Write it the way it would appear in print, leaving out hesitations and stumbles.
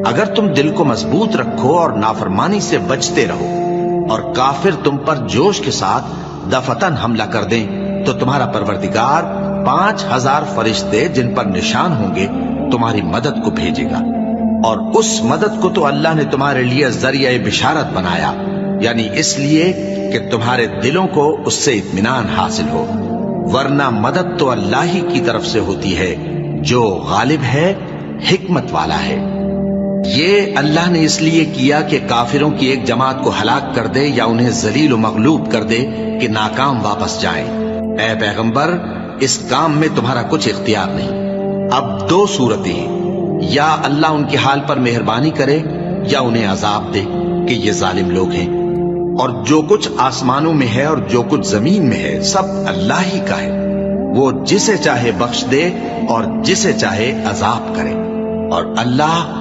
اگر تم دل کو مضبوط رکھو اور نافرمانی سے بچتے رہو اور کافر تم پر جوش کے ساتھ دفتن حملہ کر دیں تو تمہارا پروردگار 5000 فرشتے جن پر نشان ہوں گے تمہاری مدد کو بھیجے گا، اور اس مدد کو تو اللہ نے تمہارے لیے ذریعہ بشارت بنایا، یعنی اس لیے کہ تمہارے دلوں کو اس سے اطمینان حاصل ہو، ورنہ مدد تو اللہ ہی کی طرف سے ہوتی ہے جو غالب ہے، حکمت والا ہے۔ یہ اللہ نے اس لیے کیا کہ کافروں کی ایک جماعت کو ہلاک کر دے یا انہیں ذلیل و مغلوب کر دے کہ ناکام واپس جائیں۔ اے پیغمبر، اس کام میں تمہارا کچھ اختیار نہیں۔ اب دو صورتیں ہیں، یا اللہ ان کے حال پر مہربانی کرے یا انہیں عذاب دے کہ یہ ظالم لوگ ہیں، اور جو کچھ آسمانوں میں ہے اور جو کچھ زمین میں ہے سب اللہ ہی کا ہے، وہ جسے چاہے بخش دے اور جسے چاہے عذاب کرے، اور اللہ